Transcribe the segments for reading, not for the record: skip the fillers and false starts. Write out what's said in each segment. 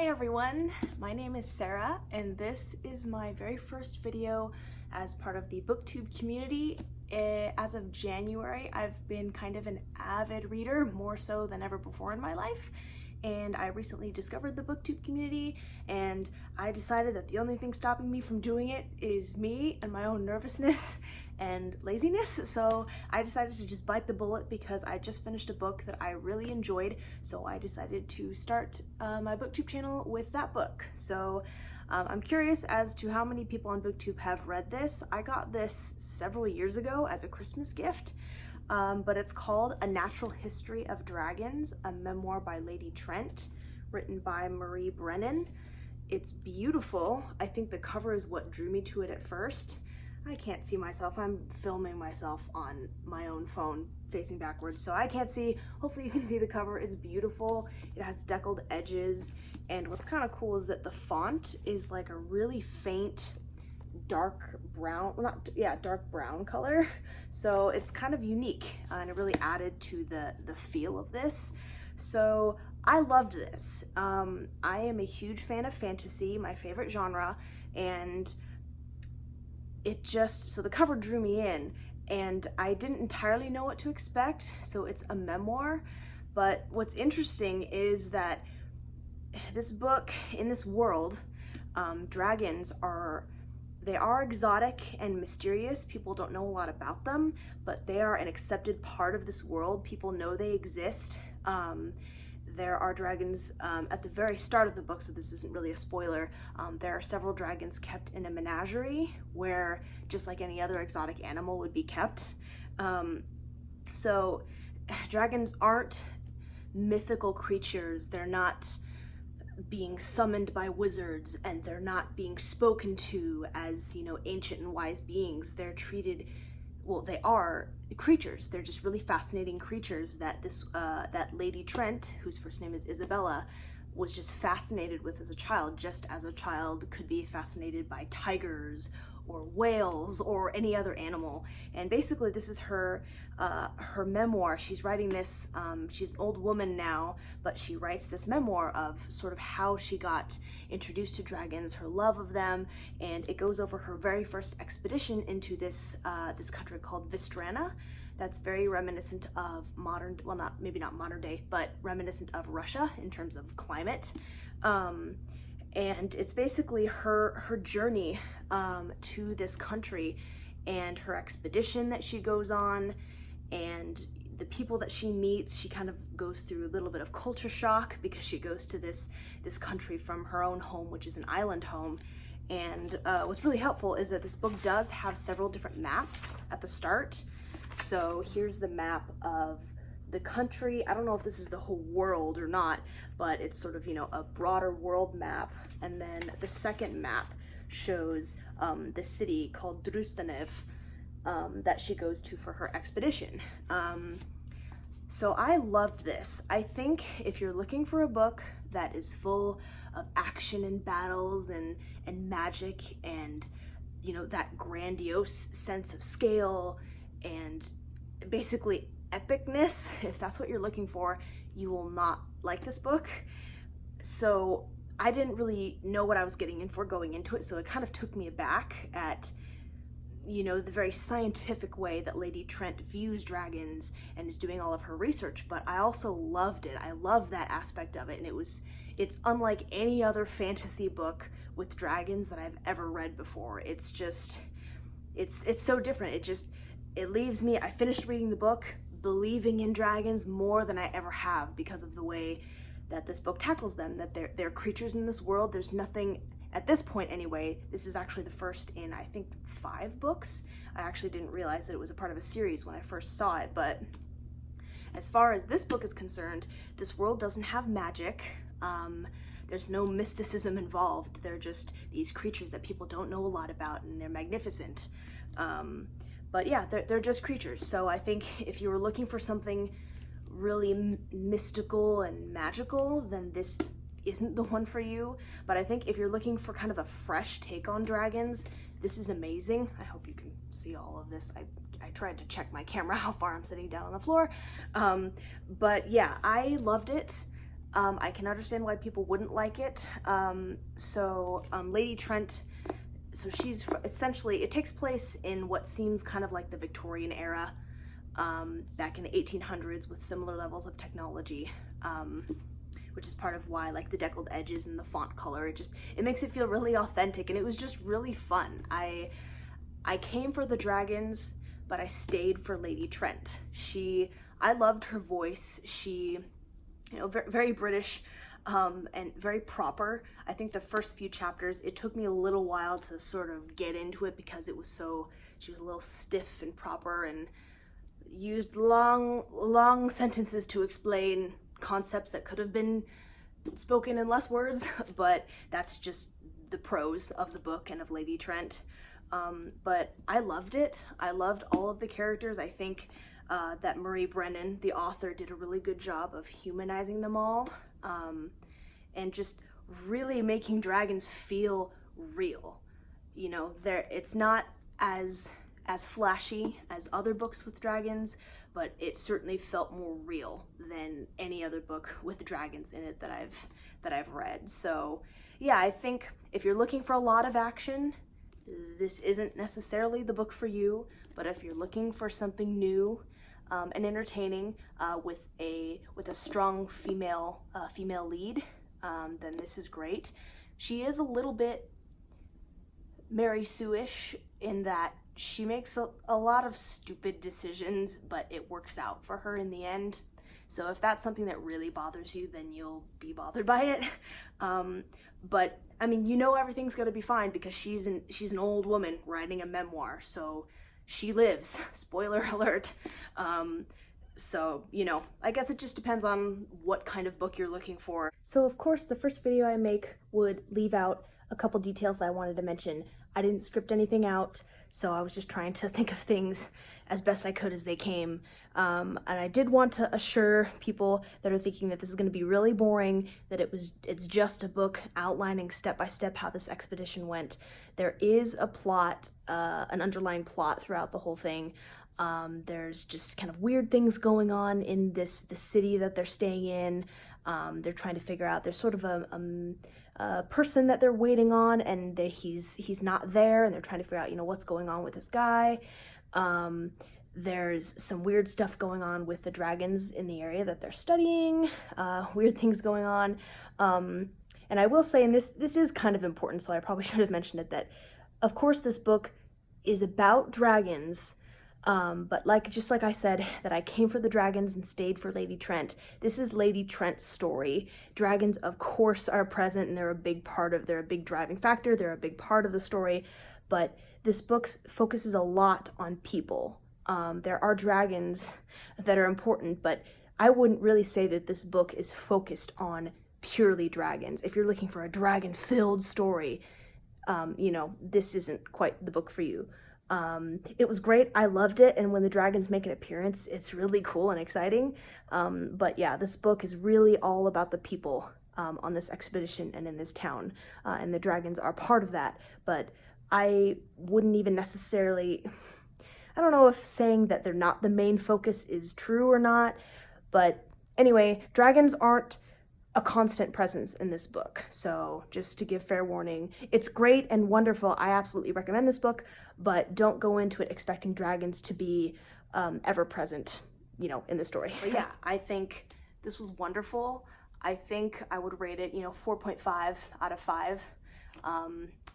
Hi everyone, my name is Sarah and this is my very first video as part of the booktube community. As of January, I've been kind of an avid reader, more so than ever before in my life, and I recently discovered the booktube community and I decided that the only thing stopping me from doing it is me and my own nervousness and laziness. So I decided to just bite the bullet because I just finished a book that I really enjoyed, so I decided to start my booktube channel with that book. So I'm curious as to how many people on booktube have read this. I got this several years ago as a Christmas gift. But it's called A Natural History of Dragons, a memoir by Lady Trent, written by Marie Brennan. It's beautiful. I think the cover is what drew me to it at first. I can't see myself. I'm filming myself on my own phone facing backwards, so I can't see. Hopefully you can see the cover. It's beautiful. It has deckled edges, and what's kind of cool is that the font is like a really faint dark brown, dark brown color. So it's kind of unique and it really added to the feel of this. So I loved this. I am a huge fan of fantasy, my favorite genre, and so the cover drew me in and I didn't entirely know what to expect. So it's a memoir, but what's interesting is that this book, in this world, dragons are exotic and mysterious. People don't know a lot about them, but they are an accepted part of this world. People know they exist. There are dragons at the very start of the book, so this isn't really a spoiler. There are several dragons kept in a menagerie where just like any other exotic animal would be kept. So dragons aren't mythical creatures. They're not being summoned by wizards, and they're not being spoken to as, ancient and wise beings. They're treated, well, they are creatures. They're just really fascinating creatures that that Lady Trent, whose first name is Isabella, was just fascinated with as a child, just as a child could be fascinated by tigers or whales or any other animal. And basically this is her memoir. She's writing this, she's an old woman now, but she writes this memoir of sort of how she got introduced to dragons, her love of them, and it goes over her very first expedition into this country called Vistrana. That's very reminiscent of modern, well, maybe not modern day, but reminiscent of Russia in terms of climate. And it's basically her journey to this country and her expedition that she goes on and the people that she meets. She kind of goes through a little bit of culture shock because she goes to this country from her own home, which is an island home. And what's really helpful is that this book does have several different maps at the start. So here's the map of the country. I don't know if this is the whole world or not, but it's sort of, a broader world map. And then the second map shows the city called Drustanev that she goes to for her expedition. So I loved this. I think if you're looking for a book that is full of action and battles and magic and, that grandiose sense of scale and basically epicness, if that's what you're looking for, you will not like this book. So I didn't really know what I was getting in for going into it, so it kind of took me aback at, the very scientific way that Lady Trent views dragons and is doing all of her research, but I also loved it. I love that aspect of it, and it's unlike any other fantasy book with dragons that I've ever read before. It's just, it's so different. It leaves me, I finished reading the book believing in dragons more than I ever have because of the way that this book tackles them, that they're creatures in this world. There's nothing, at this point anyway, this is actually the first in, I think, 5 books. I actually didn't realize that it was a part of a series when I first saw it, but as far as this book is concerned, this world doesn't have magic. There's no mysticism involved. They're just these creatures that people don't know a lot about, and they're magnificent. But yeah, they're just creatures. So I think if you were looking for something really mystical and magical, then this isn't the one for you. But I think if you're looking for kind of a fresh take on dragons, this is amazing. I hope you can see all of this. I tried to check my camera how far I'm sitting down on the floor. But yeah, I loved it. I can understand why people wouldn't like it. Lady Trent, so she's essentially, it takes place in what seems kind of like the Victorian era, back in the 1800s with similar levels of technology, which is part of why like the deckled edges and the font color, it makes it feel really authentic, and it was just really fun. I came for the dragons, but I stayed for Lady Trent. I loved her voice. She, very British, and very proper. I think the first few chapters, it took me a little while to sort of get into it because she was a little stiff and proper and used long sentences to explain concepts that could have been spoken in less words, but that's just the prose of the book and of Lady Trent. But I loved it. I loved all of the characters. I think that Marie Brennan, the author, did a really good job of humanizing them all, and just really making dragons feel real. It's not as flashy as other books with dragons, but it certainly felt more real than any other book with dragons in it that I've read. So yeah, I think if you're looking for a lot of action, this isn't necessarily the book for you. But if you're looking for something new and entertaining, with a strong female lead, then this is great. She is a little bit Mary Sue-ish in that she makes a lot of stupid decisions, but it works out for her in the end. So if that's something that really bothers you, then you'll be bothered by it. But I mean, everything's gonna be fine because she's an old woman writing a memoir, so she lives. Spoiler alert. So, I guess it just depends on what kind of book you're looking for. So of course, the first video I make would leave out a couple details that I wanted to mention. I didn't script anything out, so I was just trying to think of things as best I could as they came. And I did want to assure people that are thinking that this is going to be really boring, that it's just a book outlining step by step how this expedition went. There is a plot, an underlying plot throughout the whole thing. There's just kind of weird things going on in the city that they're staying in. They're trying to figure out, there's sort of a person that they're waiting on, and he's not there, and they're trying to figure out, what's going on with this guy. There's some weird stuff going on with the dragons in the area that they're studying, weird things going on. And I will say, and this is kind of important, so I probably should have mentioned it, that of course this book is about dragons, but just like I said, that I came for the dragons and stayed for Lady Trent. This is Lady Trent's story. Dragons, of course, are present, and they're a big driving factor. They're a big part of the story, but this book focuses a lot on people. There are dragons that are important, but I wouldn't really say that this book is focused on purely dragons. If you're looking for a dragon-filled story, this isn't quite the book for you. It was great. I loved it. And when the dragons make an appearance, it's really cool and exciting. But yeah, this book is really all about the people on this expedition and in this town. And the dragons are part of that. But I wouldn't even necessarily, I don't know if saying that they're not the main focus is true or not. But anyway, dragons aren't a constant presence in this book. So just to give fair warning, it's great and wonderful. I absolutely recommend this book, but don't go into it expecting dragons to be ever present, in the story. But yeah, I think this was wonderful. I think I would rate it, 4.5 out of 5.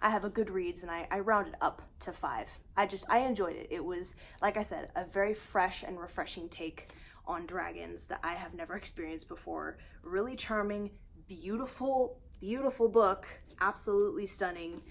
I have a Goodreads and I rounded up to 5. I enjoyed it. It was, like I said, a very fresh and refreshing take on dragons that I have never experienced before. Really charming, beautiful book, absolutely stunning,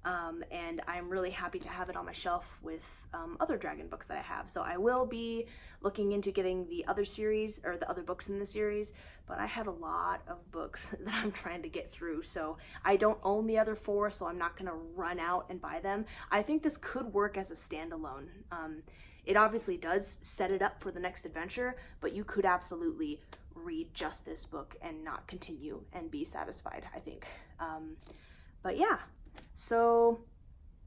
and I'm really happy to have it on my shelf with other dragon books that I have. So I will be looking into getting the other series, or the other books in the series, but I have a lot of books that I'm trying to get through, so I don't own the other 4, so I'm not going to run out and buy them. I think this could work as a standalone. It obviously does set it up for the next adventure, but you could absolutely read just this book and not continue and be satisfied, I think. But yeah, so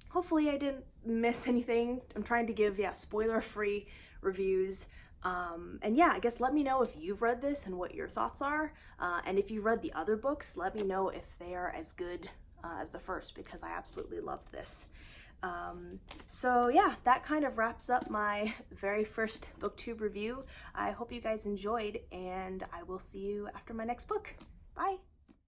hopefully I didn't miss anything. I'm trying to give, spoiler-free reviews, And yeah, I guess let me know if you've read this and what your thoughts are. And if you read the other books, let me know if they are as good as the first, because I absolutely loved this. So yeah, that kind of wraps up my very first booktube review. I hope you guys enjoyed, and I will see you after my next book. Bye!